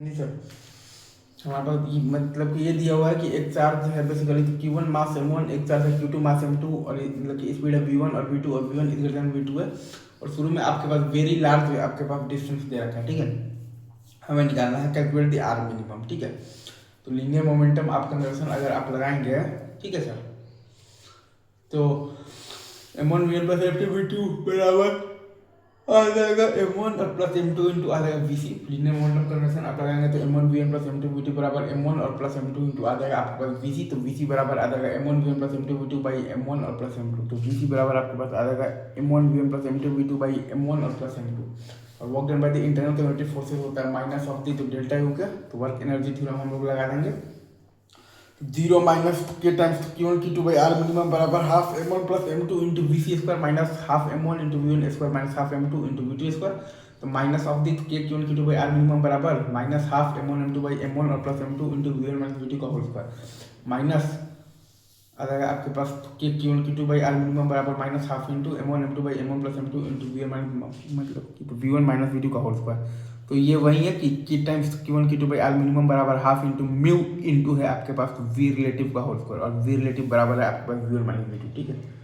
नहीं सर, हमारे पास मतलब कि ये दिया हुआ है कि एक चार्ज है बेसिकली तो Q1 मास m1, एक चार्ज है Q2 मास m2 और मतलब कि स्पीड है v1 और v2 और v1 is greater than v2 है। और शुरू में आपके पास वेरी लार्ज है, आपके पास डिस्टेंस दे रखा है, ठीक है। हमें निकालना है कैलकुलेट द आर मिनिमम, ठीक है। तो लीनियर मोमेंटम आप कन्वर्सन अगर आप लगाएंगे, ठीक है सर, तो m1 v1 plus f2 v2 बराबर आ जाएगा m1 और प्लस m2 इंटू आ जाएगा vc। लीनियर मोमेंटम कन्वर्सन आप लगाएंगे तो m1 v1 plus m2 v2 बराबर m1 और प्लस m2 इंटू आ जाएगा आपके पास vc। तो vc बराबर आ जाएगा m1 v1 plus m2 v2 by m1 और प्लस m2। तो vc बराबर आपके पास आ जाएगा m1 v1 plus m2 v2 by m1 और प्लस m2। और work done by the internal commutative forces होता है माइनस ऑफ दी, तो डेल्टा हो गया। तो वर्क एनर्जी थ्योरम हम लोग लगा देंगे, zero minus K times Q1 Q2 by are minimum बराबर half m1 plus m2 into V C square minus half m1 into v1 square minus half m2 into v2 square. तो minus of the K Q1 Q2 by are minimum बराबर minus half m1 m2 by m1 और plus m2 into v1 minus v2 का whole square minus आ जाएगा आपके पास K Q1 Q2 by are minimum बराबर minus half into m1 m2 by m1 plus m2 into v1 minus मतलब कि v1 minus v2 का whole square. तो ये वही है कि k times Q1 Q2 by are minimum बराबर हाफ इंटू म्यू इंटू है आपके पास v रिलेटिव का होल स्क्वायर और v रिलेटिव बराबर है आपके पास v1 माइनस v2, ठीक है।